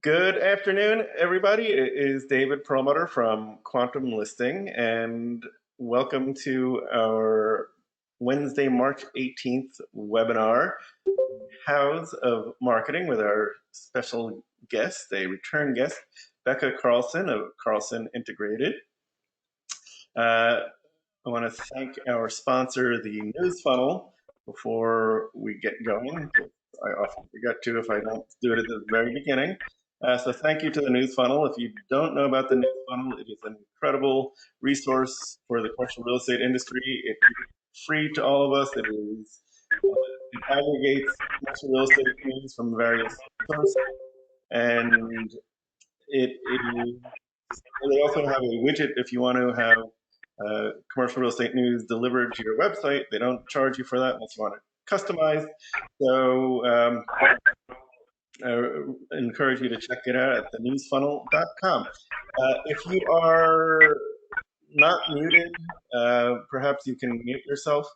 Good afternoon, everybody. It is David Perlmutter from Quantum Listing, and welcome to our Wednesday, March 18th webinar, HOWS of Marketing, with our special guest, a return guest, Rebekah Carlson of Carlson Integrated. I want to thank our sponsor, the News Funnel, before we get going. I often forget to if I don't do it at the very beginning. So thank you to the News Funnel. If you don't know about the News Funnel, it is an incredible resource for the commercial real estate industry. It is free to all of us. It aggregates commercial real estate news from various sources, and they also have a widget if you want to have commercial real estate news delivered to your website. They don't charge you for that unless you want it customized. So I encourage you to check it out at thenewsfunnel.com. If you are not muted, perhaps you can mute yourself.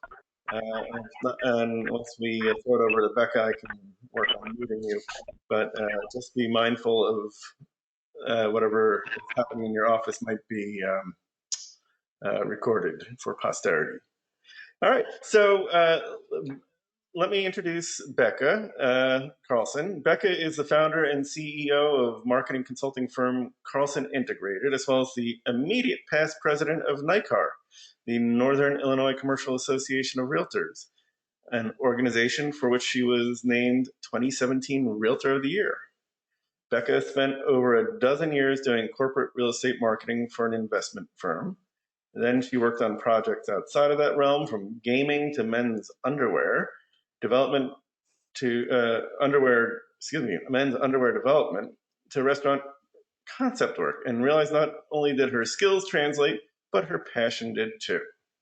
And once we throw it over to Rebekah, I can work on muting you. But just be mindful of whatever is happening in your office might be recorded for posterity. All right, so let me introduce Rebekah Carlson. Rebekah is the founder and CEO of marketing consulting firm Carlson Integrated, as well as the immediate past president of NICAR, the Northern Illinois Commercial Association of Realtors, an organization for which she was named 2017 Realtor of the Year. Rebekah spent over a dozen years doing corporate real estate marketing for an investment firm. Then she worked on projects outside of that realm, from gaming to men's underwear development to men's underwear development to restaurant concept work, and realized not only did her skills translate, but her passion did too.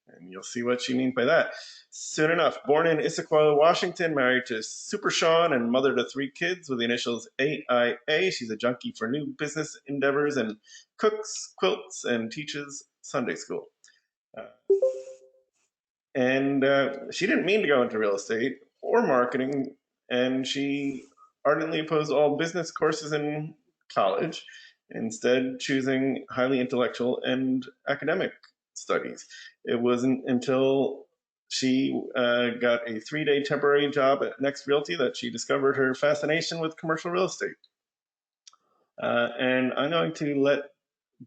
And you'll see what she means by that soon enough. Born in Issaquah, Washington, married to Super Sean and mother to 3 kids with the initials AIA. She's a junkie for new business endeavors and cooks, quilts, and teaches Sunday school. She didn't mean to go into real estate or marketing, and she ardently opposed all business courses in college, instead choosing highly intellectual and academic studies. It wasn't until she got a 3-day temporary job at Next Realty that she discovered her fascination with commercial real estate. And I'm going to let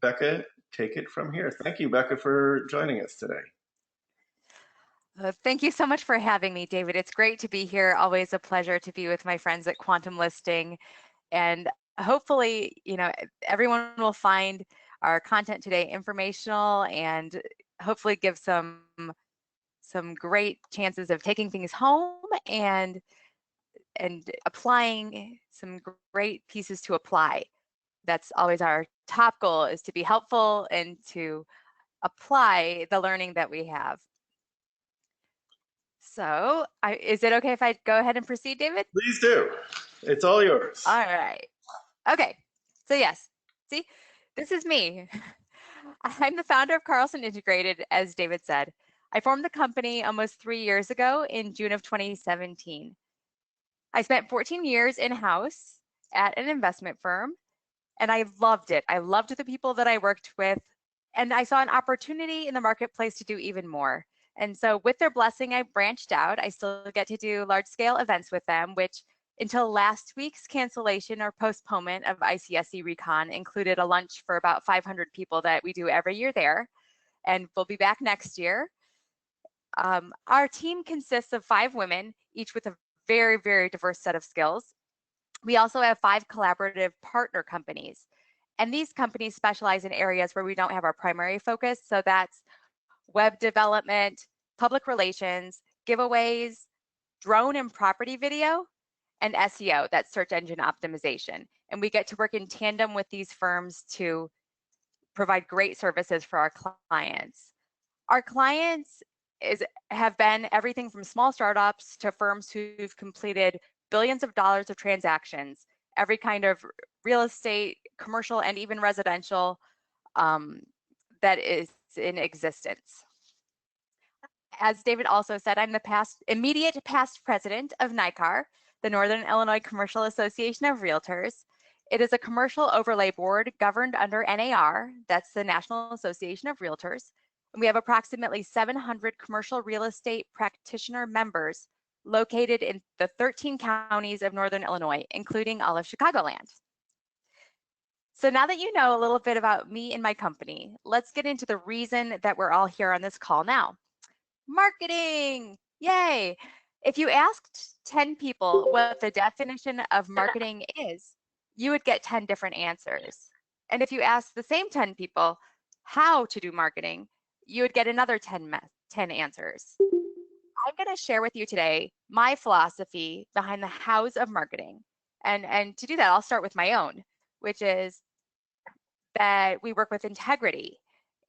Rebekah take it from here. Thank you, Rebekah, for joining us today. Thank you so much for having me, David. It's great to be here. Always a pleasure to be with my friends at Quantum Listing. And hopefully, everyone will find our content today informational and hopefully give some great chances of taking things home and applying some great pieces to apply. That's always our top goal, is to be helpful and to apply the learning that we have. So is it okay if I go ahead and proceed, David? Please do. It's all yours. All right. Okay. So yes, see, this is me. I'm the founder of Carlson Integrated, as David said. I formed the company almost 3 years ago in June of 2017. I spent 14 years in-house at an investment firm, and I loved it. I loved the people that I worked with, and I saw an opportunity in the marketplace to do even more. And so with their blessing, I branched out. I still get to do large-scale events with them, which until last week's cancellation or postponement of ICSC Recon included a lunch for about 500 people that we do every year there. And we'll be back next year. Our team consists of 5 women, each with a very, very diverse set of skills. We also have 5 collaborative partner companies. And these companies specialize in areas where we don't have our primary focus. So that's web development, public relations, giveaways, drone and property video, and SEO, that's search engine optimization. And we get to work in tandem with these firms to provide great services for our clients. Our clients have been everything from small startups to firms who've completed billions of dollars of transactions, every kind of real estate, commercial, and even residential that is in existence. As David also said, I'm the immediate past president of NICAR, the Northern Illinois Commercial Association of Realtors. It is a commercial overlay board governed under NAR, that's the National Association of Realtors. And we have approximately 700 commercial real estate practitioner members located in the 13 counties of Northern Illinois, including all of Chicagoland. So now that you know a little bit about me and my company, let's get into the reason that we're all here on this call now. Marketing, yay. If you asked 10 people what the definition of marketing is, you would get 10 different answers. And if you asked the same 10 people how to do marketing, you would get another 10 answers. I'm going to share with you today my philosophy behind the hows of marketing. And to do that, I'll start with my own, which is that we work with integrity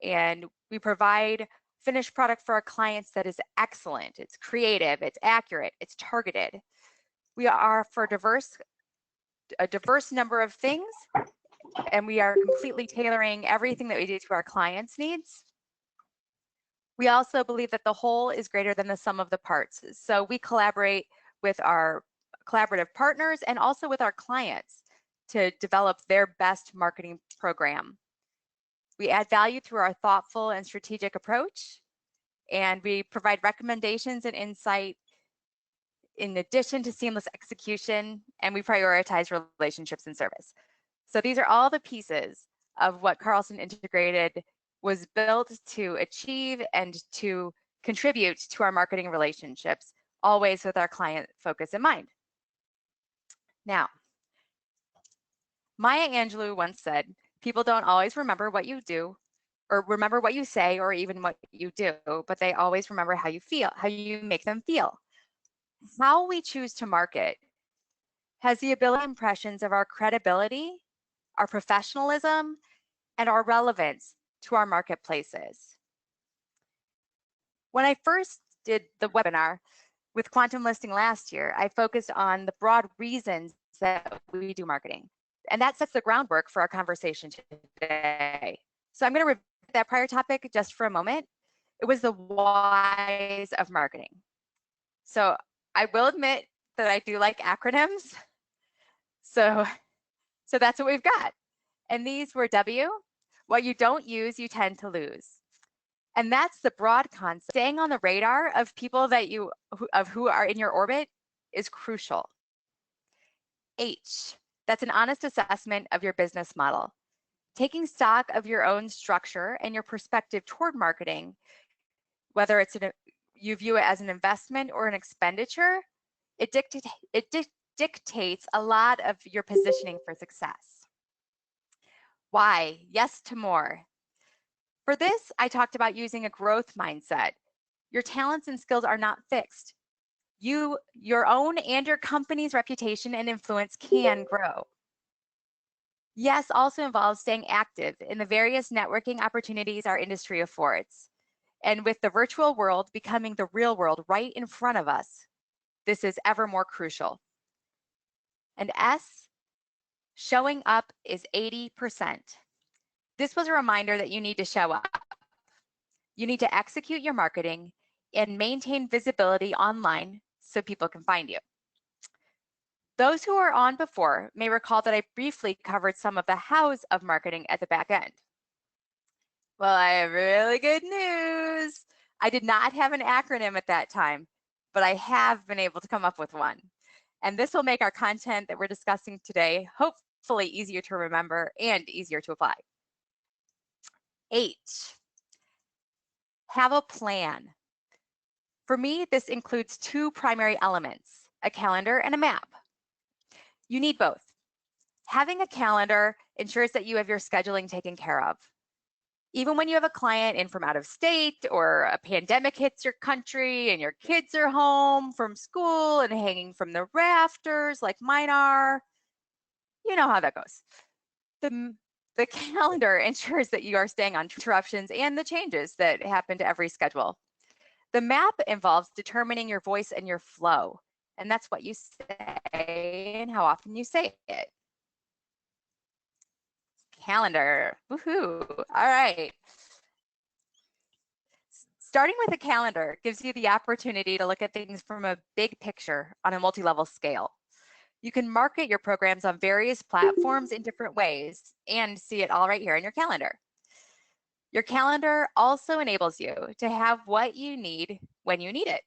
and we provide finished product for our clients that is excellent, it's creative, it's accurate, it's targeted. We are for a diverse number of things, and we are completely tailoring everything that we do to our clients' needs. We also believe that the whole is greater than the sum of the parts. So we collaborate with our collaborative partners and also with our clients to develop their best marketing program. We add value through our thoughtful and strategic approach, and we provide recommendations and insight in addition to seamless execution, and we prioritize relationships and service. So these are all the pieces of what Carlson Integrated was built to achieve and to contribute to our marketing relationships, always with our client focus in mind. Now, Maya Angelou once said, people don't always remember what you do or remember what you say or even what you do, but they always remember how you feel, how you make them feel. How we choose to market has the ability impressions of our credibility, our professionalism, and our relevance to our marketplaces. When I first did the webinar with Quantum Listing last year, I focused on the broad reasons that we do marketing. And that sets the groundwork for our conversation today. So I'm going to repeat that prior topic just for a moment. It was the whys of marketing. So I will admit that I do like acronyms. So that's what we've got. And these were W. What you don't use, you tend to lose. And that's the broad concept. Staying on the radar of people that who are in your orbit is crucial. H, that's an honest assessment of your business model. Taking stock of your own structure and your perspective toward marketing, whether it's you view it as an investment or an expenditure, it dictates a lot of your positioning for success. Why? Yes to more. For this, I talked about using a growth mindset. Your talents and skills are not fixed. Your own and your company's reputation and influence can grow. Yes also involves staying active in the various networking opportunities our industry affords. And with the virtual world becoming the real world right in front of us, this is ever more crucial. And S, showing up is 80%. This was a reminder that you need to show up. You need to execute your marketing and maintain visibility online so people can find you. Those who were on before may recall that I briefly covered some of the hows of marketing at the back end. Well, I have really good news. I did not have an acronym at that time, but I have been able to come up with one. And this will make our content that we're discussing today hopefully easier to remember and easier to apply. H, have a plan. For me, this includes two primary elements, a calendar and a map. You need both. Having a calendar ensures that you have your scheduling taken care of. Even when you have a client in from out of state or a pandemic hits your country and your kids are home from school and hanging from the rafters like mine are, you know how that goes. The calendar ensures that you are staying on interruptions and the changes that happen to every schedule. The map involves determining your voice and your flow, and that's what you say and how often you say it. Calendar, woohoo, all right. Starting with a calendar gives you the opportunity to look at things from a big picture on a multi-level scale. You can market your programs on various platforms in different ways and see it all right here in your calendar. Your calendar also enables you to have what you need when you need it.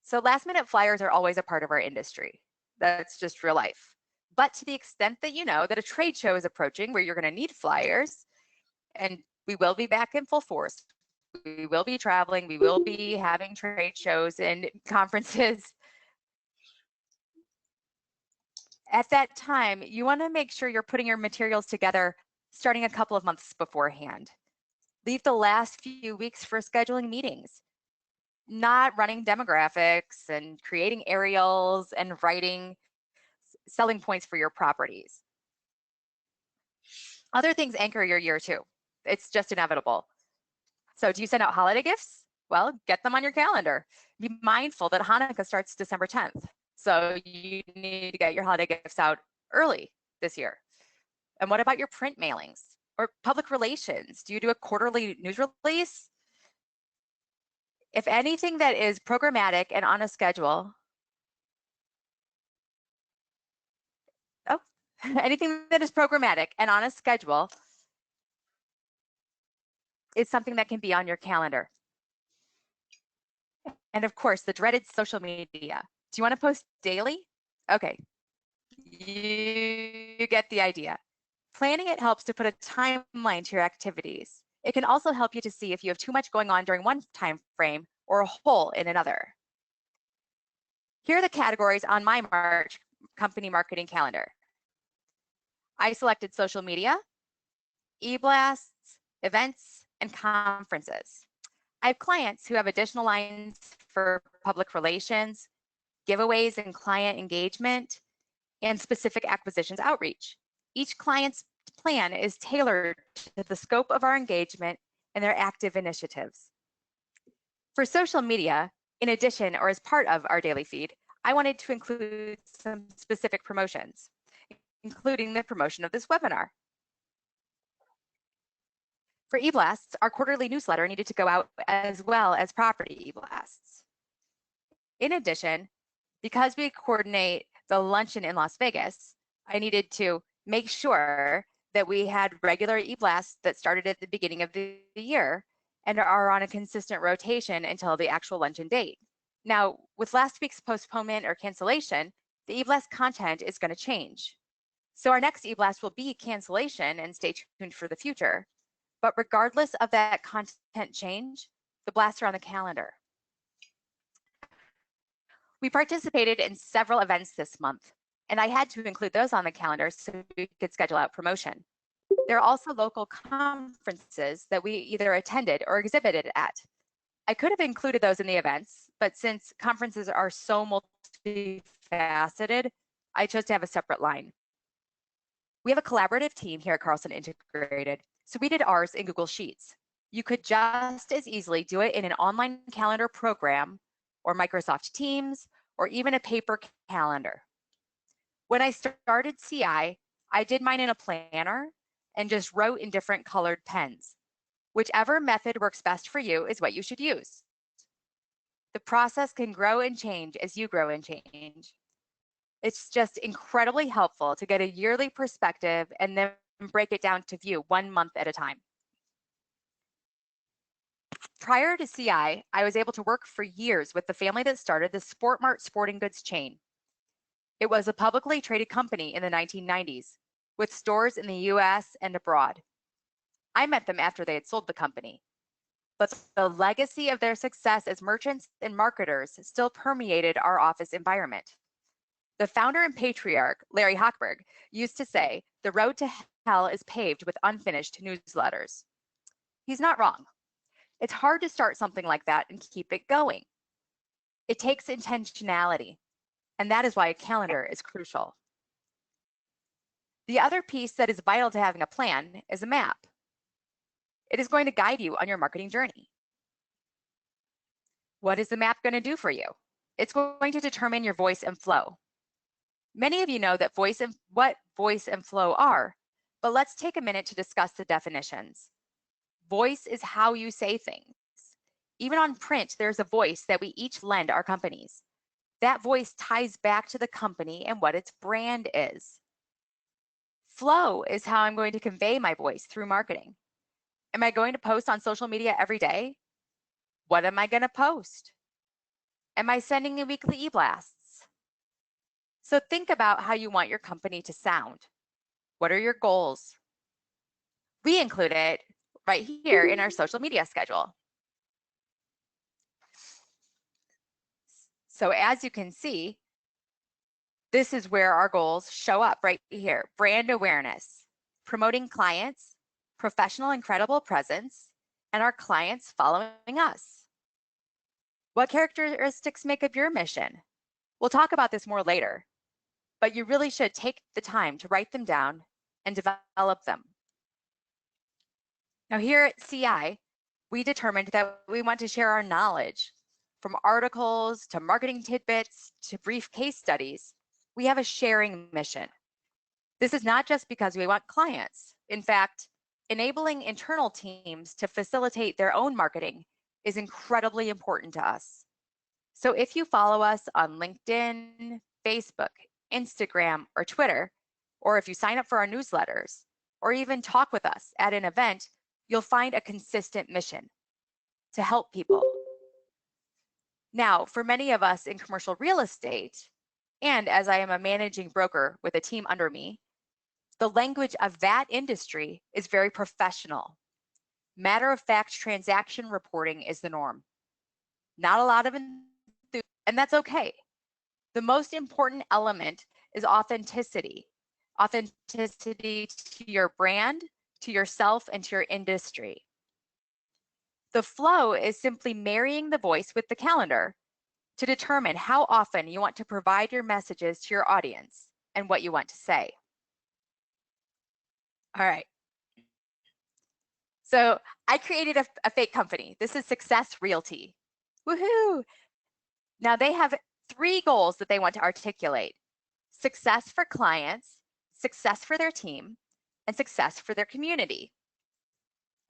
So last minute flyers are always a part of our industry. That's just real life. But to the extent that you know that a trade show is approaching where you're going to need flyers, and we will be back in full force, we will be traveling, we will be having trade shows and conferences. At that time, you want to make sure you're putting your materials together starting a couple of months beforehand. Leave the last few weeks for scheduling meetings, not running demographics and creating aerials and writing selling points for your properties. Other things anchor your year too. It's just inevitable. So do you send out holiday gifts? Well, get them on your calendar. Be mindful that Hanukkah starts December 10th. So you need to get your holiday gifts out early this year. And what about your print mailings or public relations? Do you do a quarterly news release? If anything that is programmatic and on a schedule, anything that is programmatic and on a schedule is something that can be on your calendar. And of course, the dreaded social media. Do you want to post daily? Okay, you get the idea. Planning it helps to put a timeline to your activities. It can also help you to see if you have too much going on during one time frame or a hole in another. Here are the categories on my March company marketing calendar. I selected social media, e-blasts, events, and conferences. I have clients who have additional lines for public relations, giveaways and client engagement, and specific acquisitions outreach. Each client's plan is tailored to the scope of our engagement and their active initiatives. For social media, in addition or as part of our daily feed, I wanted to include some specific promotions, including the promotion of this webinar. For e-blasts, our quarterly newsletter needed to go out as well as property e-blasts. In addition, because we coordinate the luncheon in Las Vegas, I needed to make sure that we had regular e-blasts that started at the beginning of the year and are on a consistent rotation until the actual luncheon date. Now, with last week's postponement or cancellation, the e-blast content is going to change. So our next e-blast will be cancellation, and stay tuned for the future. But regardless of that content change, the blasts are on the calendar. We participated in several events this month, and I had to include those on the calendar so we could schedule out promotion. There are also local conferences that we either attended or exhibited at. I could have included those in the events, but since conferences are so multifaceted, I chose to have a separate line. We have a collaborative team here at Carlson Integrated, so we did ours in Google Sheets. You could just as easily do it in an online calendar program or Microsoft Teams or even a paper calendar. When I started CI, I did mine in a planner and just wrote in different colored pens. Whichever method works best for you is what you should use. The process can grow and change as you grow and change. It's just incredibly helpful to get a yearly perspective and then break it down to view 1 month at a time. Prior to CI, I was able to work for years with the family that started the Sport Mart sporting goods chain. It was a publicly traded company in the 1990s with stores in the US and abroad. I met them after they had sold the company, but the legacy of their success as merchants and marketers still permeated our office environment. The founder and patriarch, Larry Hochberg, used to say, "The road to hell is paved with unfinished newsletters." He's not wrong. It's hard to start something like that and keep it going. It takes intentionality, and that is why a calendar is crucial. The other piece that is vital to having a plan is a map. It is going to guide you on your marketing journey. What is the map going to do for you? It's going to determine your voice and flow. Many of you know that what voice and flow are, but let's take a minute to discuss the definitions. Voice is how you say things. Even on print, there's a voice that we each lend our companies. that voice ties back to the company and what its brand is. Flow is how I'm going to convey my voice through marketing. Am I going to post on social media every day? What am I going to post? Am I sending a weekly e-blasts? So think about how you want your company to sound. What are your goals? We include it right here in our social media schedule. So as you can see, this is where our goals show up right here. Brand awareness, promoting clients, professional and credible presence, and our clients following us. What characteristics make up your mission? We'll talk about this more later, but you really should take the time to write them down and develop them. Now here at CI, we determined that we want to share our knowledge. From articles to marketing tidbits to brief case studies, we have a sharing mission. This is not just because we want clients. In fact, enabling internal teams to facilitate their own marketing is incredibly important to us. So if you follow us on LinkedIn, Facebook, Instagram, or Twitter, or if you sign up for our newsletters, or even talk with us at an event, you'll find a consistent mission to help people. Now, for many of us in commercial real estate, and as I am a managing broker with a team under me, the language of that industry is very professional. Matter-of-fact transaction reporting is the norm. Not a lot of enthusiasm, and that's okay. The most important element is authenticity. Authenticity to your brand, to yourself, and to your industry. The flow is simply marrying the voice with the calendar to determine how often you want to provide your messages to your audience and what you want to say. All right. So I created a fake company. This is Success Realty. Woohoo! Now they have 3 goals that they want to articulate: success for clients, success for their team, and success for their community.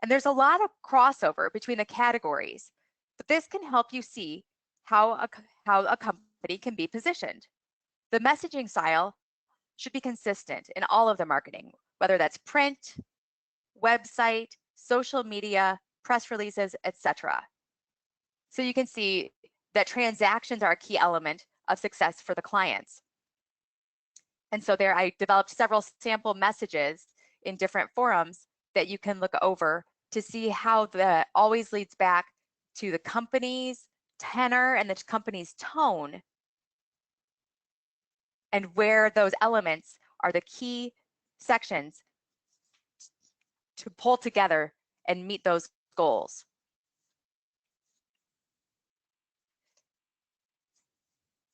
And there's a lot of crossover between the categories, but this can help you see how a company can be positioned. The messaging style should be consistent in all of the marketing, whether that's print, website, social media, press releases, etc. So you can see that transactions are a key element of success for the clients. And so there I developed several sample messages in different forums that you can look over to see how that always leads back to the company's tenor and the company's tone, and where those elements are the key sections to pull together and meet those goals.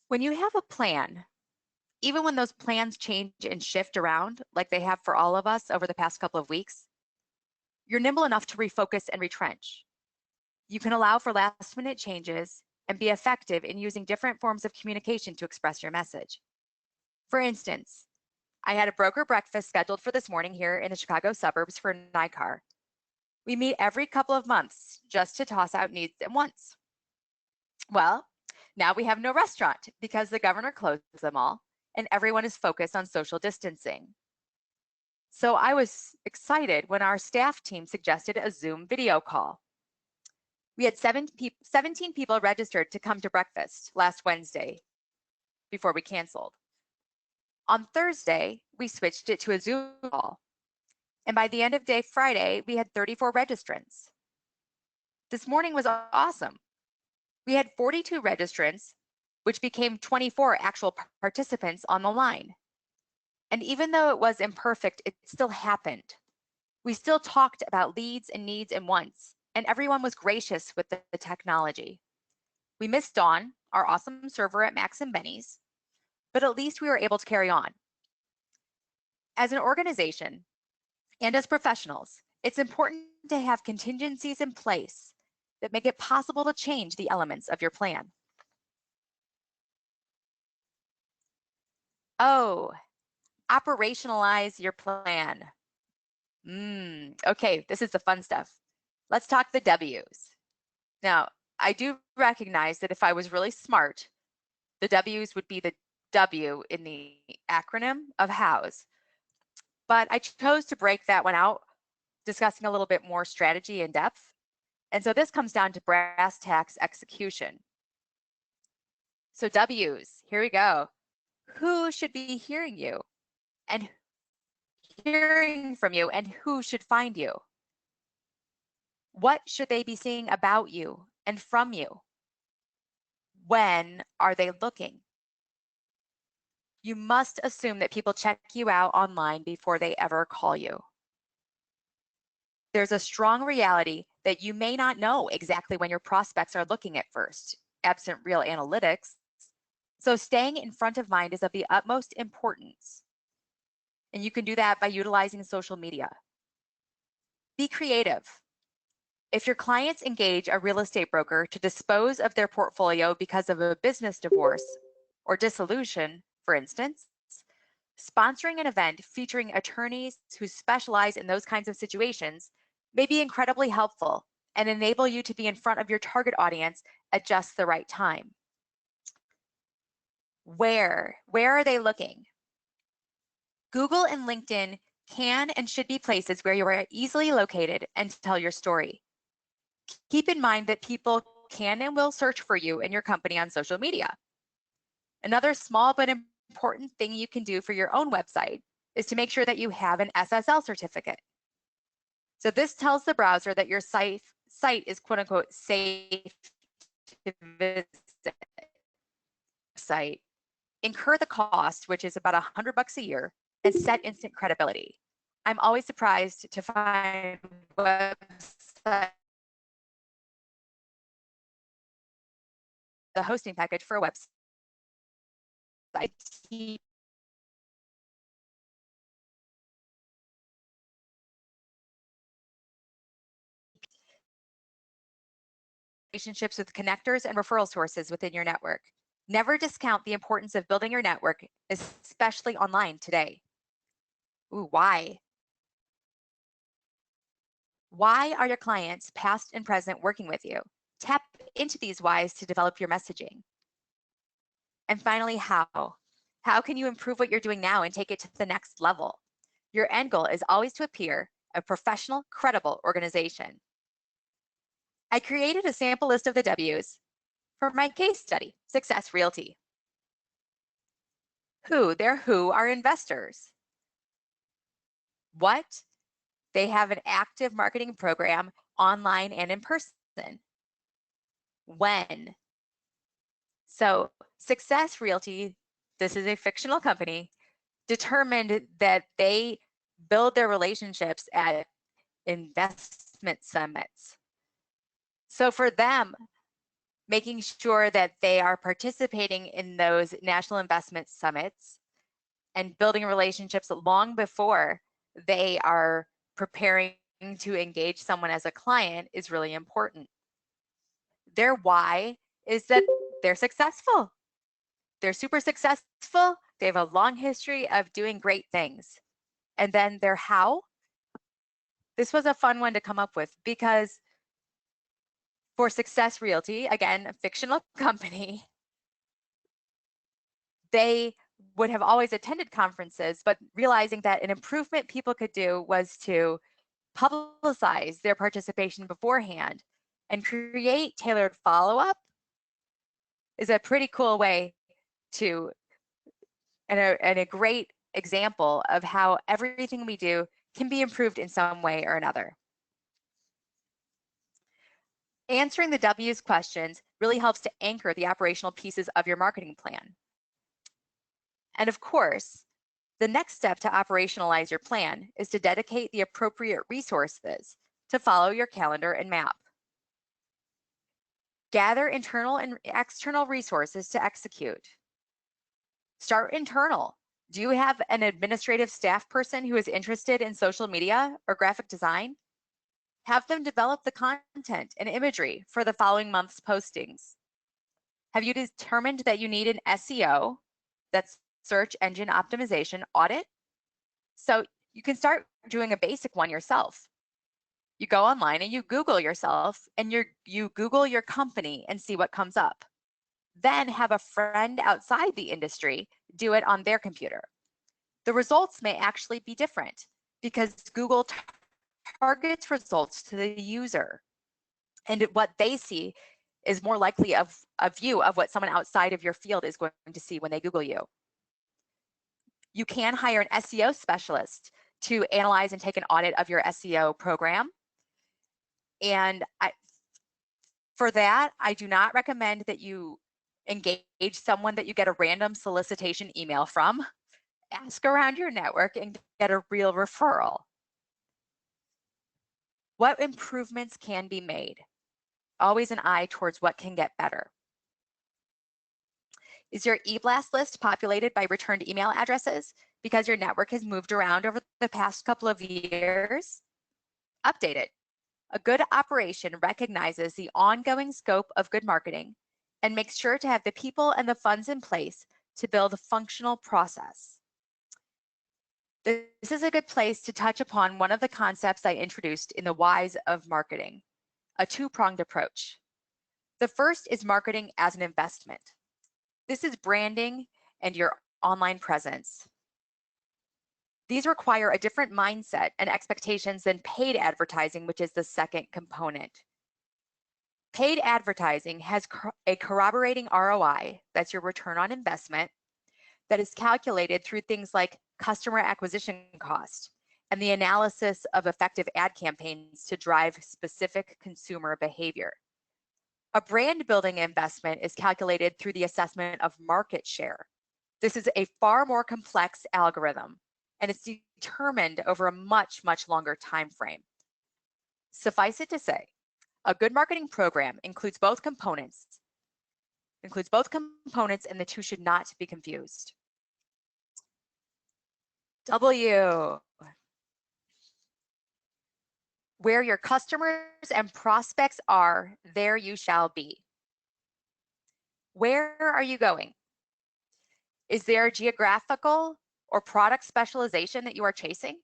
When you have a plan, even when those plans change and shift around, like they have for all of us over the past couple of weeks, you're nimble enough to refocus and retrench. You can allow for last-minute changes and be effective in using different forms of communication to express your message. For instance, I had a broker breakfast scheduled for this morning here in the Chicago suburbs for NICAR. We meet every couple of months just to toss out needs and wants. Well, now we have no restaurant because the governor closed them all and everyone is focused on social distancing. So I was excited when our staff team suggested a Zoom video call. We had 17 people registered to come to breakfast last Wednesday before we canceled. On Thursday, we switched it to a Zoom call. And by the end of day Friday, we had 34 registrants. This morning was awesome. We had 42 registrants, which became 24 actual participants on the line. And even though it was imperfect, it still happened. We still talked about leads and needs and wants, and everyone was gracious with the technology. We missed Dawn, our awesome server at Max and Benny's, but at least we were able to carry on. As an organization and as professionals, it's important to have contingencies in place that make it possible to change the elements of your plan. Oh, operationalize your plan. Okay, this is the fun stuff. Let's talk the W's. Now, I do recognize that if I was really smart, The W's would be the W in the acronym of HOWS. But I chose to break that one out, discussing a little bit more strategy in depth. And so this comes down to brass tacks execution. So W's, here we go. Who should be hearing you and hearing from you, and who should find you? What should they be seeing about you and from you? When are they looking? You must assume that people check you out online before they ever call you. There's a strong reality that you may not know exactly when your prospects are looking at first, absent real analytics. So staying in front of mind is of the utmost importance. And you can do that by utilizing social media. Be creative. If your clients engage a real estate broker to dispose of their portfolio because of a business divorce or dissolution, for instance, sponsoring an event featuring attorneys who specialize in those kinds of situations may be incredibly helpful and enable you to be in front of your target audience at just the right time. Where are they looking? Google and LinkedIn can and should be places where you are easily located and tell your story. Keep in mind that people can and will search for you and your company on social media. Another small but important thing you can do for your own website is to make sure that you have an SSL certificate. So this tells the browser that your site is quote unquote safe to visit. Site. Incur the cost, which is about $100 a year, and set instant credibility. I'm always surprised to find websites, the hosting package for a website. Relationships with connectors and referral sources within your network. Never discount the importance of building your network, especially online today. Ooh, why? Why are your clients, past and present, working with you? Tap into these whys to develop your messaging. And finally, how? How can you improve what you're doing now and take it to the next level? Your end goal is always to appear a professional, credible organization. I created a sample list of the W's for my case study, Success Realty. Who are investors. What? They have an active marketing program online and in person. When? So Success Realty, this is a fictional company, determined that they build their relationships at investment summits. So for them, making sure that they are participating in those national investment summits and building relationships long before they are preparing to engage someone as a client is really important. Their why is that they're successful. They're super successful. They have a long history of doing great things. And then their how. This was a fun one to come up with because for Success Realty, again, a fictional company, they would have always attended conferences, but realizing that an improvement people could do was to publicize their participation beforehand and create tailored follow-up is a pretty cool way to, and a great example of how everything we do can be improved in some way or another. Answering the W's questions really helps to anchor the operational pieces of your marketing plan. And of course, the next step to operationalize your plan is to dedicate the appropriate resources to follow your calendar and map. Gather internal and external resources to execute. Start internal. Do you have an administrative staff person who is interested in social media or graphic design? Have them develop the content and imagery for the following month's postings. Have you determined that you need an SEO, that's search engine optimization audit? So you can start doing a basic one yourself. You go online and you Google yourself and you Google your company and see what comes up. then have a friend outside the industry do it on their computer. The results may actually be different because Google targets results to the user, and what they see is more likely of a view of what someone outside of your field is going to see when they Google you. You can hire an SEO specialist to analyze and take an audit of your SEO program. And for that, I do not recommend that you engage someone that you get a random solicitation email from. Ask around your network and get a real referral. What improvements can be made? Always an eye towards what can get better. Is your e-blast list populated by returned email addresses because your network has moved around over the past couple of years? Update it. A good operation recognizes the ongoing scope of good marketing and makes sure to have the people and the funds in place to build a functional process. This is a good place to touch upon one of the concepts I introduced in the whys of marketing, a two-pronged approach. The first is marketing as an investment. This is branding and your online presence. These require a different mindset and expectations than paid advertising, which is the second component. Paid advertising has a corroborating ROI, that's your return on investment, that is calculated through things like customer acquisition cost and the analysis of effective ad campaigns to drive specific consumer behavior. A brand building investment is calculated through the assessment of market share. This is a far more complex algorithm, and it's determined over a much, much longer time frame. Suffice it to say, a good marketing program includes both components, and the two should not be confused. W. Where your customers and prospects are, there you shall be. Where are you going? Is there a geographical or product specialization that you are chasing?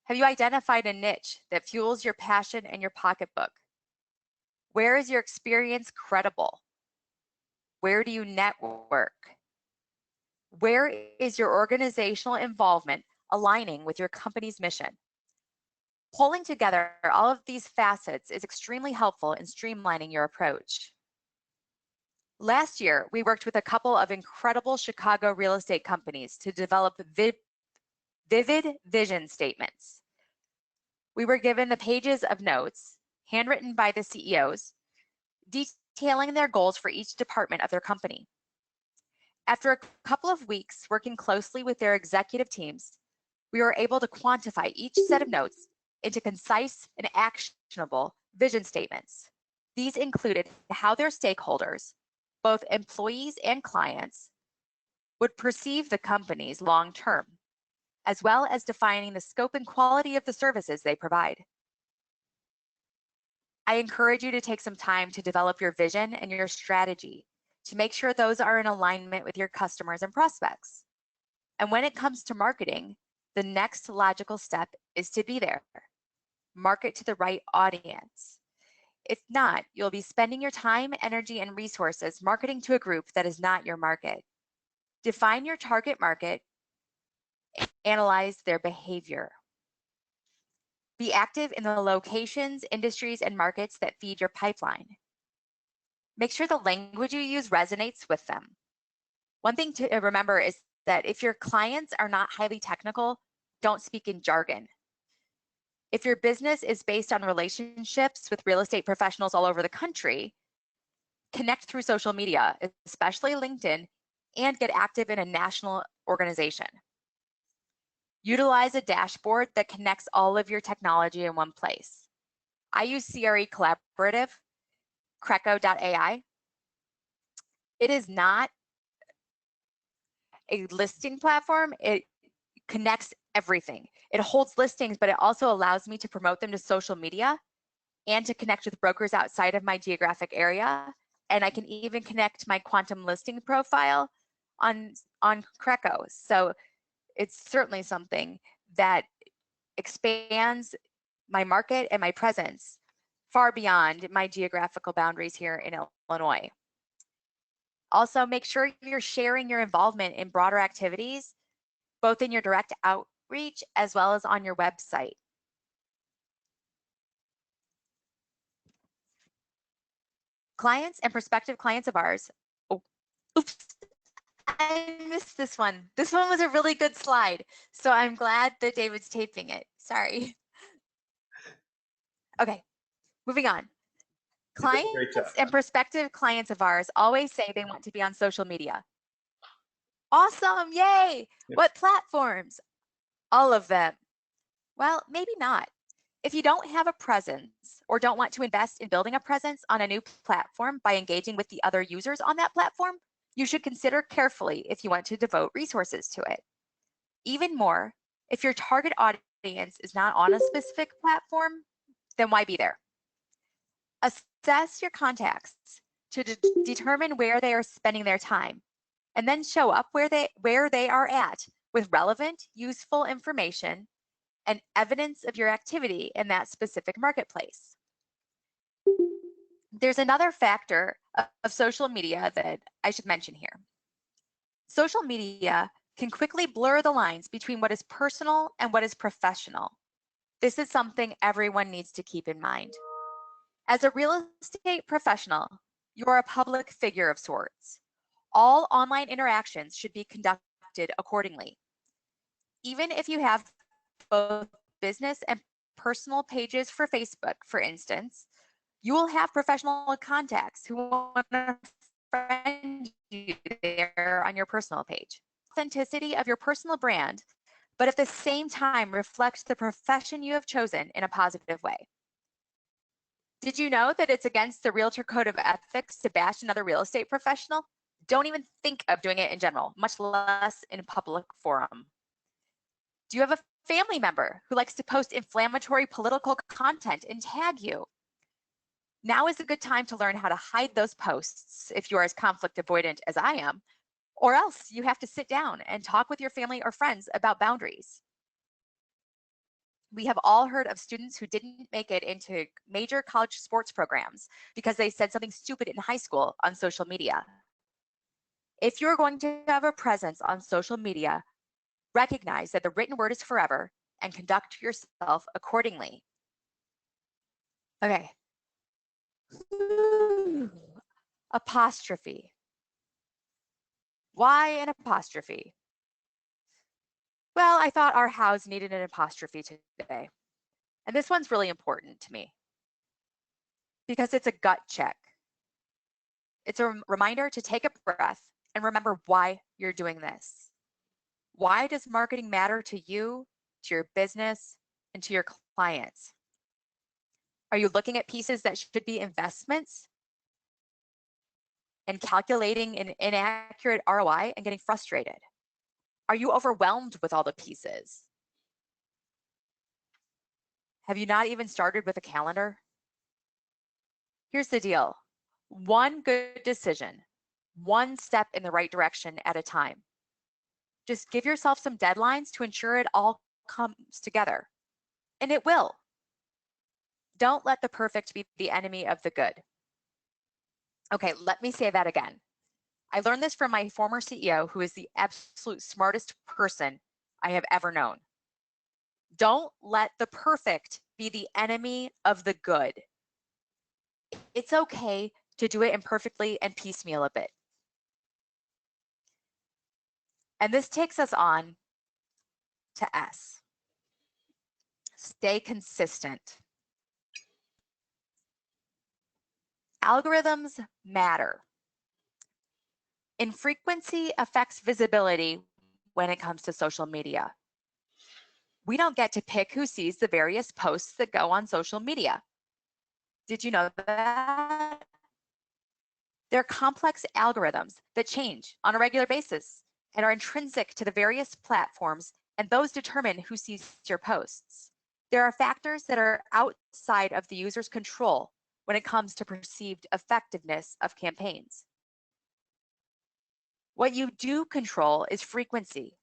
Have you identified a niche that fuels your passion and your pocketbook? Where is your experience credible? Where do you network? Where is your organizational involvement aligning with your company's mission? Pulling together all of these facets is extremely helpful in streamlining your approach. Last year, we worked with a couple of incredible Chicago real estate companies to develop vivid vision statements. We were given the pages of notes, handwritten by the CEOs, detailing their goals for each department of their company. After a couple of weeks working closely with their executive teams, we were able to quantify each set of notes into concise and actionable vision statements. These included how their stakeholders, both employees and clients, would perceive the companies long term, as well as defining the scope and quality of the services they provide. I encourage you to take some time to develop your vision and your strategy to make sure those are in alignment with your customers and prospects. And when it comes to marketing, the next logical step is to be there. Market to the right audience. If not, you'll be spending your time, energy, and resources marketing to a group that is not your market. Define your target market, analyze their behavior. Be active in the locations, industries, and markets that feed your pipeline. Make sure the language you use resonates with them. One thing to remember is that if your clients are not highly technical, don't speak in jargon. If your business is based on relationships with real estate professionals all over the country, connect through social media, especially LinkedIn, and get active in a national organization. Utilize a dashboard that connects all of your technology in one place. I use CRE Collaborative, Creco.ai. It is not a listing platform. It connects everything. It holds listings, but it also allows me to promote them to social media and to connect with brokers outside of my geographic area. And I can even connect my quantum listing profile on Creco. So it's certainly something that expands my market and my presence far beyond my geographical boundaries here in Illinois. Also, make sure you're sharing your involvement in broader activities, both in your direct outreach as well as on your website. Clients and prospective clients of ours, oh, oops, I missed this one. This one was a really good slide, so I'm glad that David's taping it. Sorry. Okay, moving on. You did a great job. Clients and prospective clients of ours always say they want to be on social media. Awesome, yay! Yep. What platforms? All of them. Well, maybe not. If you don't have a presence or don't want to invest in building a presence on a new platform by engaging with the other users on that platform, you should consider carefully if you want to devote resources to it. Even more, if your target audience is not on a specific platform, then why be there? Assess your contacts to determine where they are spending their time, and then show up where they are at with relevant, useful information and evidence of your activity in that specific marketplace. There's another factor of social media that I should mention here. Social media can quickly blur the lines between what is personal and what is professional. This is something everyone needs to keep in mind. As a real estate professional, you are a public figure of sorts. All online interactions should be conducted accordingly. Even if you have both business and personal pages for Facebook, for instance, you will have professional contacts who want to friend you there on your personal page. Authenticity of your personal brand, but at the same time reflect the profession you have chosen in a positive way. Did you know that it's against the Realtor Code of Ethics to bash another real estate professional? Don't even think of doing it in general, much less in a public forum. Do you have a family member who likes to post inflammatory political content and tag you? Now is a good time to learn how to hide those posts if you are as conflict avoidant as I am, or else you have to sit down and talk with your family or friends about boundaries. We have all heard of students who didn't make it into major college sports programs because they said something stupid in high school on social media. If you're going to have a presence on social media, recognize that the written word is forever and conduct yourself accordingly. Okay. Apostrophe. Why an apostrophe? Well, I thought our HOWS needed an apostrophe today. And this one's really important to me because it's a gut check. It's a reminder to take a breath and remember why you're doing this. Why does marketing matter to you, to your business, and to your clients? Are you looking at pieces that should be investments and calculating an inaccurate ROI and getting frustrated? Are you overwhelmed with all the pieces? Have you not even started with a calendar? Here's the deal. One good decision, one step in the right direction at a time. Just give yourself some deadlines to ensure it all comes together. And it will. Don't let the perfect be the enemy of the good. Okay, let me say that again. I learned this from my former CEO, who is the absolute smartest person I have ever known. Don't let the perfect be the enemy of the good. It's okay to do it imperfectly and piecemeal a bit. And this takes us on to S. Stay consistent. Algorithms matter. Infrequency affects visibility when it comes to social media. We don't get to pick who sees the various posts that go on social media. Did you know that? They're complex algorithms that change on a regular basis and are intrinsic to the various platforms, and those determine who sees your posts. There are factors that are outside of the user's control when it comes to perceived effectiveness of campaigns. What you do control is frequency,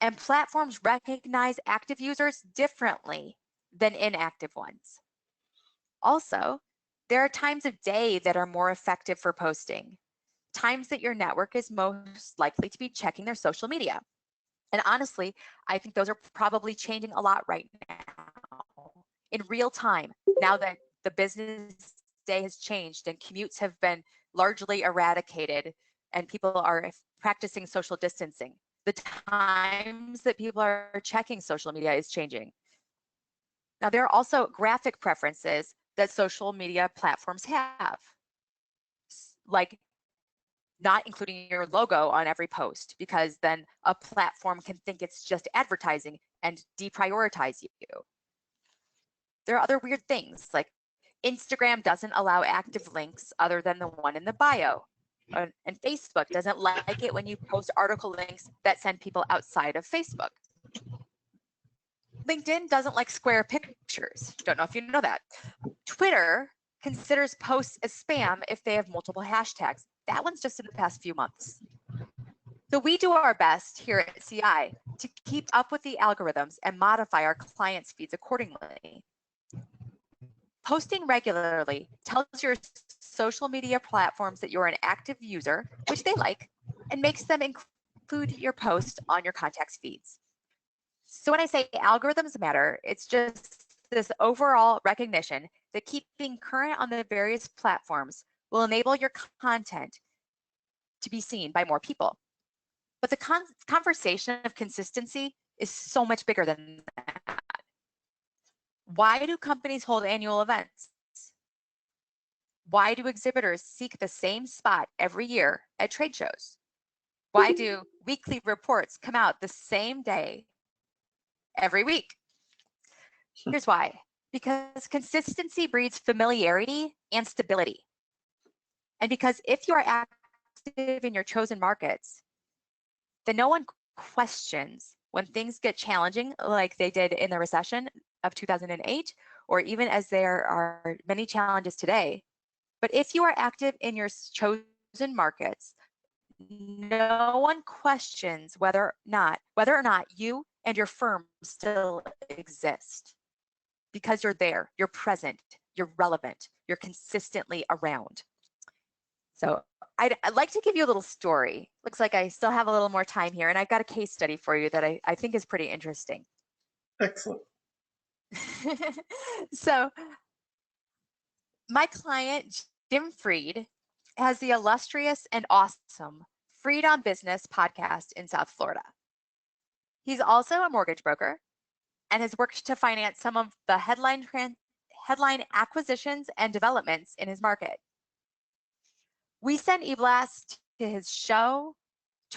and platforms recognize active users differently than inactive ones. Also, there are times of day that are more effective for posting. times that your network is most likely to be checking their social media. And honestly, I think those are probably changing a lot right now in real time, now that the business day has changed and commutes have been largely eradicated and people are practicing social distancing. The times that people are checking social media is changing. Now, there are also graphic preferences that social media platforms have, like not including your logo on every post, because then a platform can think it's just advertising and deprioritize you. There are other weird things, like Instagram doesn't allow active links other than the one in the bio. And Facebook doesn't like it when you post article links that send people outside of Facebook. LinkedIn doesn't like square pictures. Don't know if you know that. Twitter considers posts as spam if they have multiple hashtags. That one's just in the past few months. So we do our best here at CI to keep up with the algorithms and modify our clients' feeds accordingly. Posting regularly tells your social media platforms that you're an active user, which they like, and makes them include your post on your contacts feeds. So when I say algorithms matter, it's just this overall recognition that keeping current on the various platforms will enable your content to be seen by more people. But the conversation of consistency is so much bigger than that. Why do companies hold annual events? Why do exhibitors seek the same spot every year at trade shows? Why do weekly reports come out the same day every week? Here's why. Because consistency breeds familiarity and stability. And because if you are active in your chosen markets, then no one questions when things get challenging, like they did in the recession of 2008, or even as there are many challenges today. But if you are active in your chosen markets, no one questions whether or not you and your firm still exist, because you're there, you're present, you're relevant, you're consistently around. So I'd like to give you a little story. Looks like I still have a little more time here, and I've got a case study for you that I think is pretty interesting. Excellent. So my client, Jim Freed, has the illustrious and awesome Freed on Business podcast in South Florida. He's also a mortgage broker and has worked to finance some of the headline acquisitions and developments in his market. We send e-blasts to his show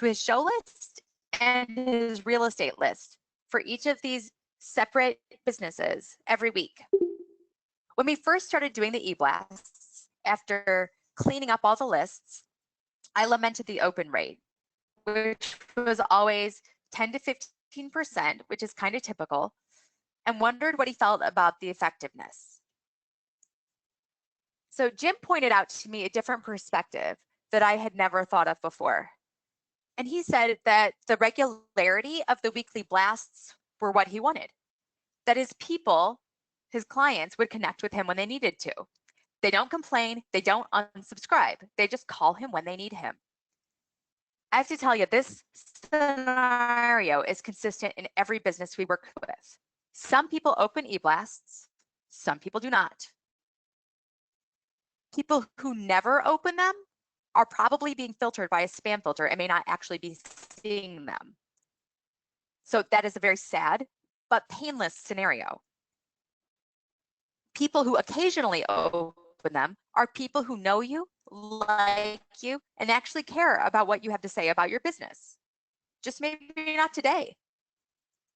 list and his real estate list for each of these separate businesses every week. When we first started doing the e-blasts, after cleaning up all the lists, I lamented the open rate, which was always 10 to 15%, which is kind of typical, and wondered what he felt about the effectiveness. So Jim pointed out to me a different perspective that I had never thought of before. And he said that the regularity of the weekly blasts were what he wanted. That his people, his clients, would connect with him when they needed to. They don't complain, they don't unsubscribe, they just call him when they need him. I have to tell you, this scenario is consistent in every business we work with. Some people open e-blasts, some people do not. People who never open them are probably being filtered by a spam filter and may not actually be seeing them. So that is a very sad but painless scenario. People who occasionally open them are people who know you, like you, and actually care about what you have to say about your business. Just maybe not today.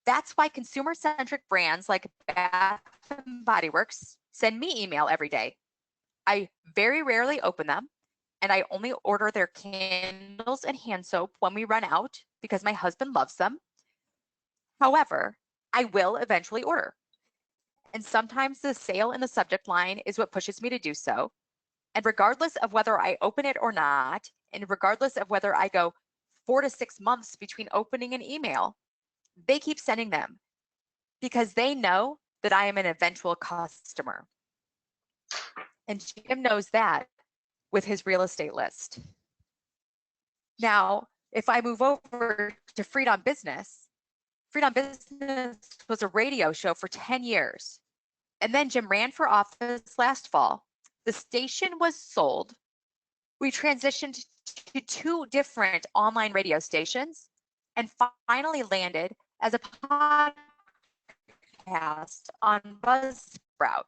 That's why consumer-centric brands like Bath & Body Works send me email every day. I very rarely open them, and I only order their candles and hand soap when we run out because my husband loves them. However, I will eventually order. And sometimes the sale in the subject line is what pushes me to do so. And regardless of whether I open it or not, and regardless of whether I go 4 to 6 months between opening an email, they keep sending them because they know that I am an eventual customer. And Jim knows that with his real estate list. Now, if I move over to Freedom Business was a radio show for 10 years. And then Jim ran for office last fall. The station was sold. We transitioned to 2 different online radio stations and finally landed as a podcast on Buzzsprout.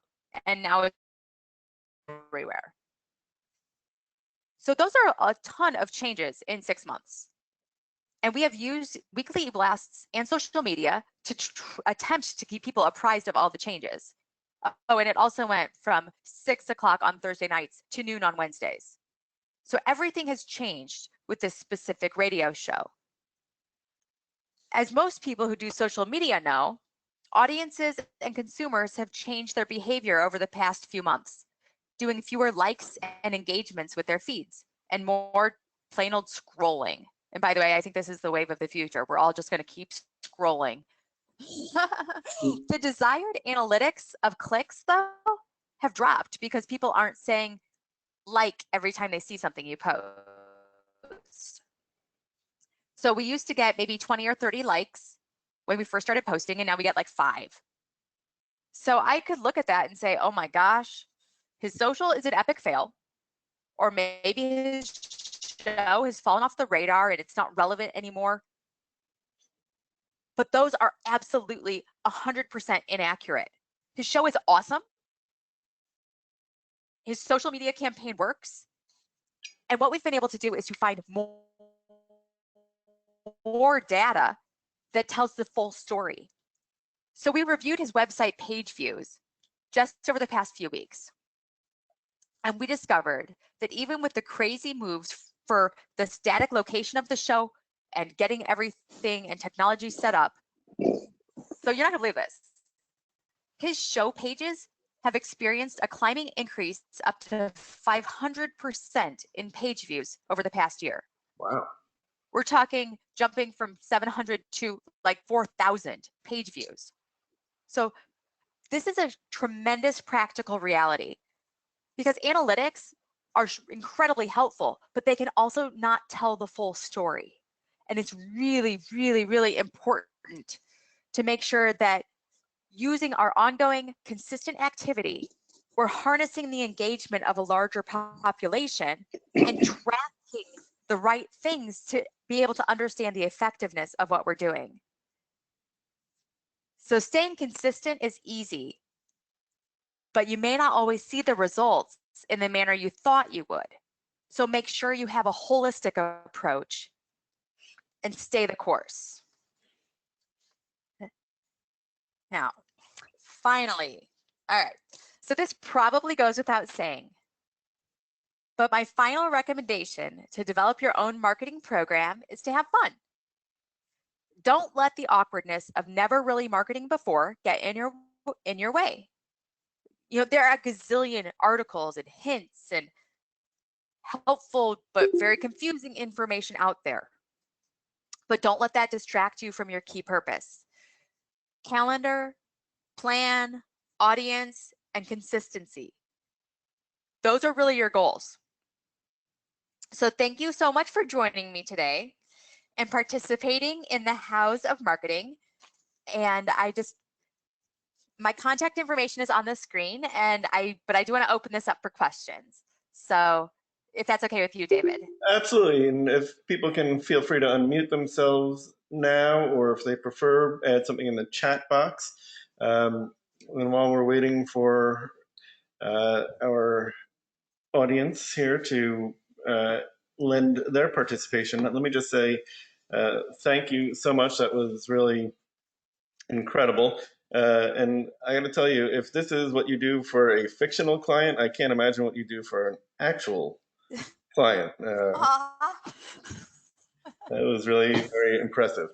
And now it's everywhere. So those are a ton of changes in 6 months. And we have used weekly blasts and social media to attempt to keep people apprised of all the changes. Oh, and it also went from 6 o'clock on Thursday nights to noon on Wednesdays. So everything has changed with this specific radio show. As most people who do social media know, audiences and consumers have changed their behavior over the past few months, doing fewer likes and engagements with their feeds and more plain old scrolling. And by the way, I think this is the wave of the future. We're all just going to keep scrolling. The desired analytics of clicks, though, have dropped because people aren't saying like every time they see something you post. So we used to get maybe 20 or 30 likes when we first started posting, and now we get like 5. So I could look at that and say, oh my gosh, his social is an epic fail, or maybe his show has fallen off the radar and it's not relevant anymore. But those are absolutely 100% inaccurate. His show is awesome. His social media campaign works. And what we've been able to do is to find more data that tells the full story. So we reviewed his website page views just over the past few weeks. And we discovered that even with the crazy moves for the static location of the show and getting everything and technology set up, so you're not gonna believe this, his show pages have experienced a climbing increase up to 500% in page views over the past year. Wow. We're talking jumping from 700 to like 4,000 page views. So this is a tremendous practical reality, because analytics are incredibly helpful, but they can also not tell the full story. And it's really, really, really important to make sure that using our ongoing consistent activity, we're harnessing the engagement of a larger population and tracking the right things to be able to understand the effectiveness of what we're doing. So staying consistent is easy, but you may not always see the results in the manner you thought you would. So make sure you have a holistic approach and stay the course. Now, finally, all right, so this probably goes without saying, but my final recommendation to develop your own marketing program is to have fun. Don't let the awkwardness of never really marketing before get in your way. You know, there are a gazillion articles and hints and helpful but very confusing information out there. But don't let that distract you from your key purpose. Calendar, plan, audience, and consistency. Those are really your goals. So thank you so much for joining me today and participating in the HOWS of Marketing. And my contact information is on the screen, but I do want to open this up for questions. So if that's okay with you, David. Absolutely. And if people can feel free to unmute themselves now, or if they prefer, add something in the chat box. And while we're waiting for our audience here to lend their participation, let me just say thank you so much. That was really incredible. And I got to tell you, if this is what you do for a fictional client, I can't imagine what you do for an actual client. That was really very impressive.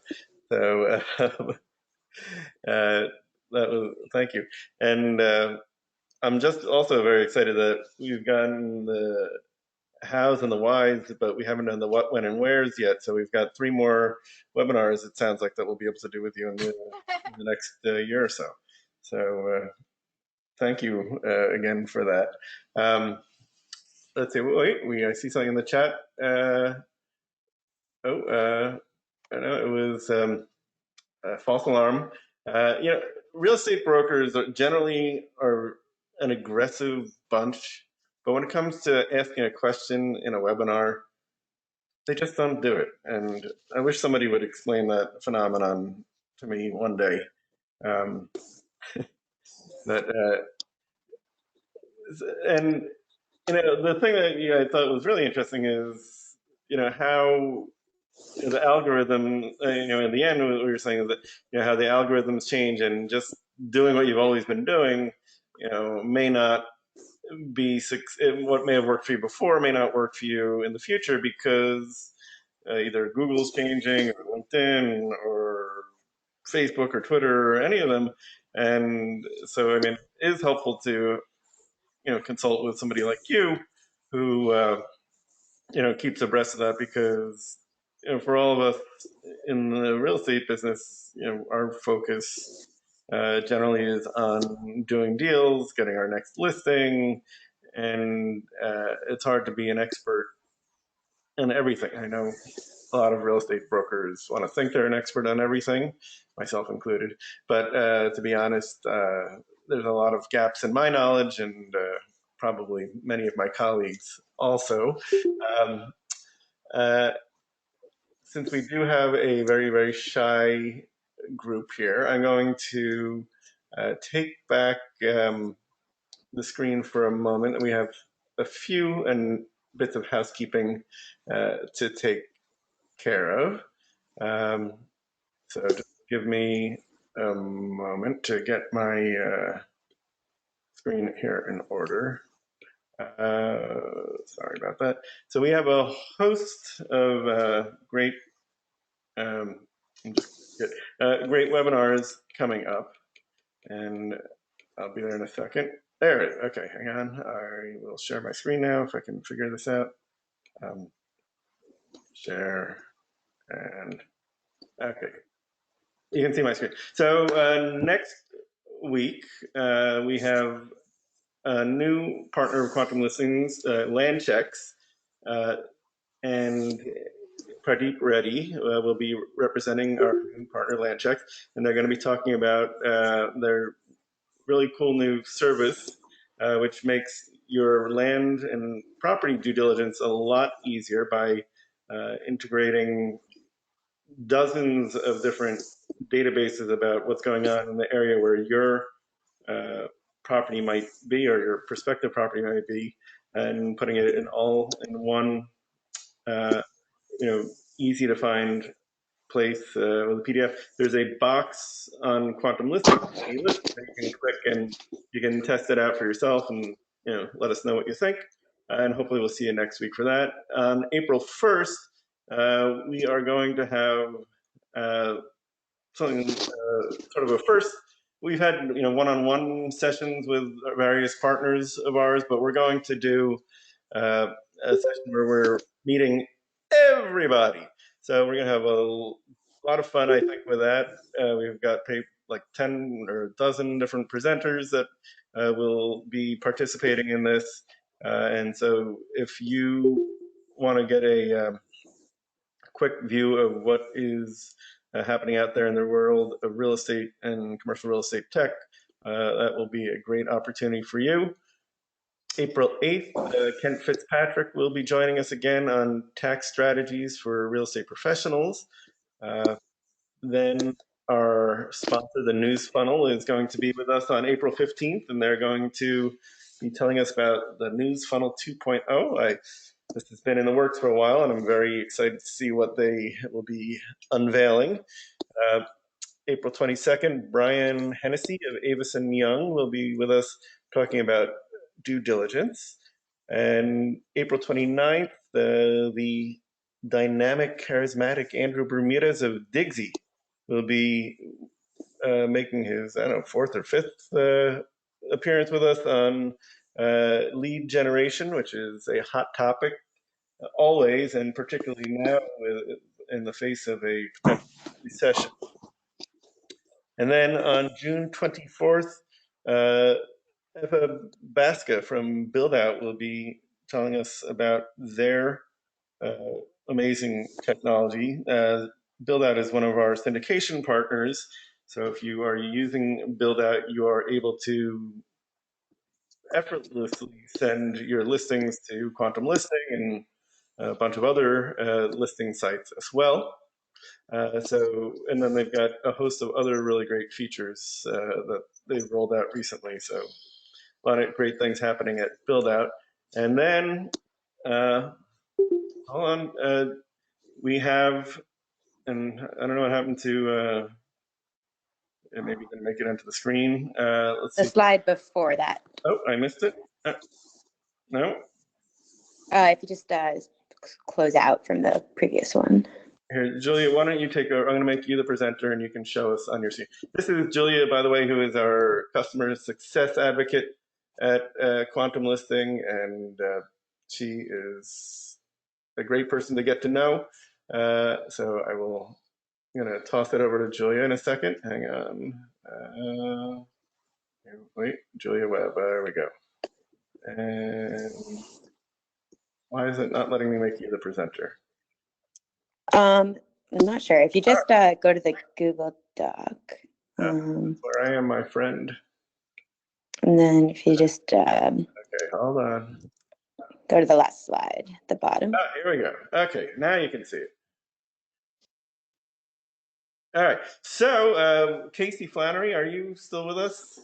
So that was, thank you. And I'm just also very excited that we've gotten the hows and the whys, but we haven't done the what, when, and wheres yet. So we've got 3 more webinars, it sounds like, that we'll be able to do with you in the next year or so. So thank you again for that. Let's see, wait, I see something in the chat. I know it was a false alarm. You know, real estate brokers generally are an aggressive bunch, but when it comes to asking a question in a webinar, they just don't do it. And I wish somebody would explain that phenomenon to me one day. Um, that and you know, the thing that I thought was really interesting is how the algorithm, in the end, what we were saying is that, how the algorithms change, and just doing what you've always been doing, may not be, what may have worked for you before may not work for you in the future, because either Google's changing, or LinkedIn, or Facebook, or Twitter, or any of them. And so, I mean, it is helpful to, consult with somebody like you who, keeps abreast of that, because for all of us in the real estate business, our focus generally is on doing deals, getting our next listing, and it's hard to be an expert in everything. I know a lot of real estate brokers want to think they're an expert on everything, myself included, but to be honest, there's a lot of gaps in my knowledge, and probably many of my colleagues also. Um, uh, since we do have a very, very shy group here, I'm going to take back the screen for a moment. We have a few bits of housekeeping to take care of. So just give me a moment to get my screen here in order. Sorry about that. So we have a host of great great webinars coming up, and I'll be there in a second. There it is. Okay, hang on. I will share my screen now if I can figure this out. Share, and okay, you can see my screen. So next week we have a new partner of Quantum Listings, Land Checks, and Pradeep Reddy will be representing our new partner, Land Checks, and they're going to be talking about their really cool new service, which makes your land and property due diligence a lot easier by integrating dozens of different databases about what's going on in the area where your property might be, or your prospective property might be, and putting it in all in one, easy to find place with a PDF. There's a box on Quantum Listing that you can click, and you can test it out for yourself, and let us know what you think. And hopefully we'll see you next week for that. On April 1st, we are going to have something sort of a first. We've had one-on-one sessions with various partners of ours, but we're going to do a session where we're meeting everybody. So we're going to have a lot of fun, I think, with that. We've got like 10 or a dozen different presenters that will be participating in this. And so if you want to get a quick view of what is happening out there in the world of real estate and commercial real estate tech, that will be a great opportunity for you. April 8th, Kent Fitzpatrick will be joining us again on tax strategies for real estate professionals. Then our sponsor, the News Funnel, is going to be with us on April 15th, and they're going to be telling us about the News Funnel 2.0. This has been in the works for a while, and I'm very excited to see what they will be unveiling. April 22nd, Brian Hennessy of Avison Young will be with us talking about due diligence. And April 29th, the dynamic, charismatic Andrew Bermudez of Digsy will be making his, fourth or fifth appearance with us on lead generation, which is a hot topic always, and particularly now in the face of a potential recession. And then on June 24th, Eva Baska from Build Out will be telling us about their amazing technology. BuildOut is one of our syndication partners. So if you are using BuildOut, you are able to effortlessly send your listings to Quantum Listing and a bunch of other listing sites as well. And then they've got a host of other really great features that they've rolled out recently. So a lot of great things happening at BuildOut. And then, hold on, we have, and I don't know what happened to, maybe didn't make it onto the screen. Let's see. The slide before that. Oh, I missed it. No. If you just close out from the previous one. Here, Julia, why don't you take over? I'm going to make you the presenter and you can show us on your screen. This is Julia, by the way, who is our customer success advocate at Quantum Listing, and she is a great person to get to know. So I'm going to toss it over to Julia in a second. Hang on. Wait, Julia Webb, there we go. And why is it not letting me make you the presenter? I'm not sure. If you just go to the Google Doc. Where I am, my friend. And then if you just okay, hold on. Go to the last slide, the bottom. Oh, here we go. Okay, now you can see it. All right. So, Casey Flannery, are you still with us?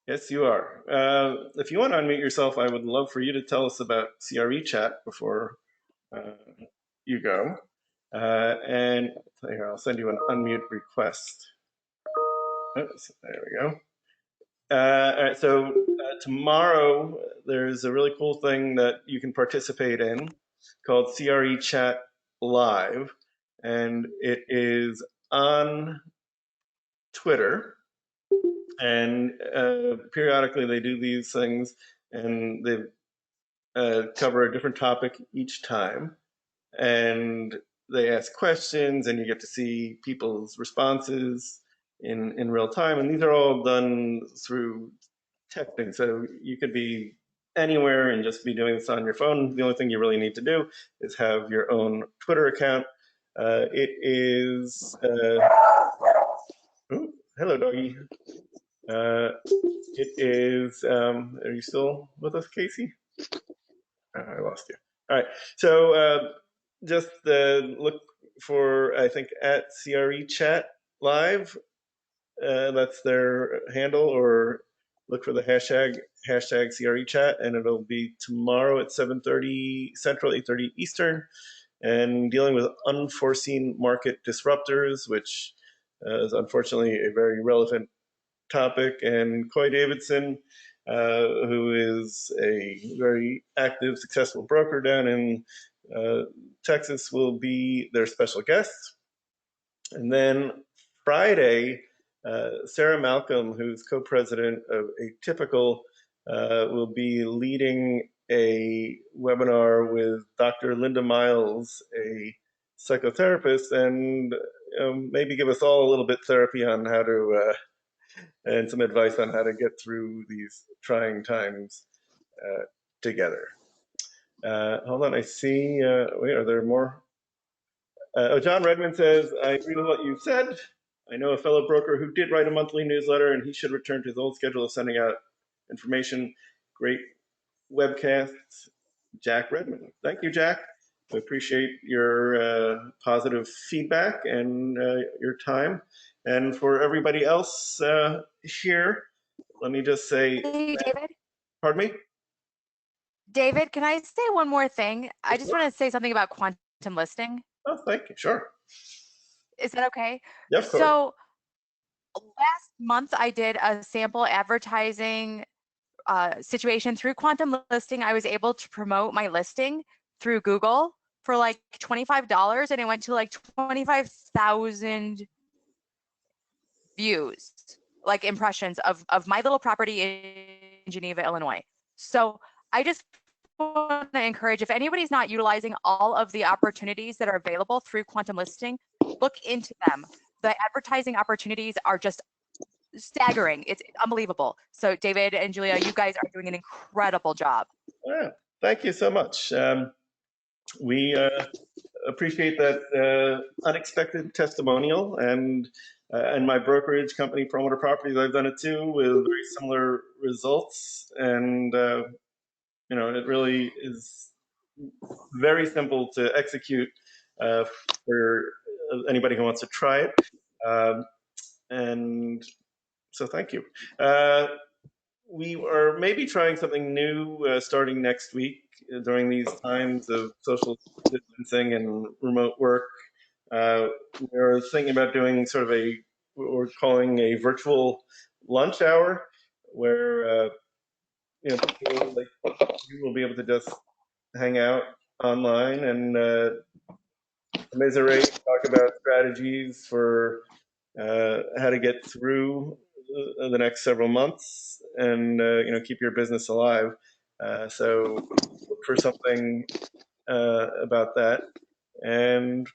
Yes, you are. If you want to unmute yourself, I would love for you to tell us about CRE chat before you go. And here, I'll send you an unmute request. Oops, there we go. All right, so tomorrow there's a really cool thing that you can participate in called CRE Chat Live, and it is on Twitter, and periodically they do these things, and they cover a different topic each time, and they ask questions, and you get to see people's responses in real time, and these are all done through texting. So you could be anywhere and just be doing this on your phone. The only thing you really need to do is have your own Twitter account. It is, ooh, hello, doggy. It is, are you still with us, Casey? I lost you. All right, so just look for, I think, at CRE Chat Live. That's their handle, or look for the hashtag CRE Chat, and it'll be tomorrow at 7:30 Central, 8:30 Eastern, and dealing with unforeseen market disruptors, which is unfortunately a very relevant topic. And Coy Davidson, who is a very active, successful broker down in Texas, will be their special guest. And then Friday, Sarah Malcolm, who's co-president of Atypical, will be leading a webinar with Dr. Linda Miles, a psychotherapist, and maybe give us all a little bit therapy on how to, and some advice on how to get through these trying times together. Hold on, I see, wait, are there more? John Redmond says, I agree with what you said. I know a fellow broker who did write a monthly newsletter, and he should return to his old schedule of sending out information. Great webcasts. Jack Redmond. Thank you, Jack. I appreciate your positive feedback and your time. And for everybody else here, let me just say, Hey, David. Pardon me? David, can I say one more thing? I just want to say something about Quantum Listing. Oh, thank you. Sure. Is that okay? Yeah, of course. So last month I did a sample advertising situation through Quantum Listing. I was able to promote my listing through Google for like $25, and it went to like 25,000 views, like impressions of my little property in Geneva, Illinois. So I just want to encourage, if anybody's not utilizing all of the opportunities that are available through Quantum Listing, look into them. The advertising opportunities are just staggering. It's unbelievable. So David and Julia, you guys are doing an incredible job. Yeah, thank you so much. We appreciate that unexpected testimonial, and my brokerage company, Promoter Properties, I've done it too with very similar results, and it really is very simple to execute for anybody who wants to try it. And so thank you. We are maybe trying something new starting next week during these times of social distancing and remote work. We're thinking about doing sort of what we're calling a virtual lunch hour, where people like you will be able to just hang out online and commiserate, talk about strategies for how to get through the next several months, and keep your business alive. So look for something about that. And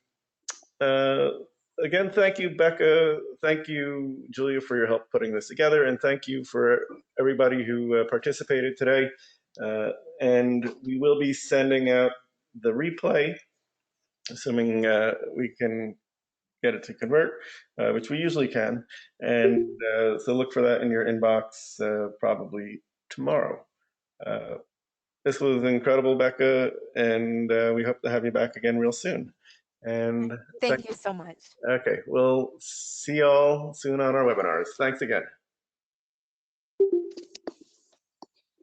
again, thank you, Becca. Thank you, Julia, for your help putting this together, and thank you for everybody who participated today. And we will be sending out the replay, assuming we can get it to convert, which we usually can. And so look for that in your inbox probably tomorrow. This was incredible, Becca, and we hope to have you back again real soon. And Thank you so much. okay, we'll see y'all soon on our webinars. Thanks again.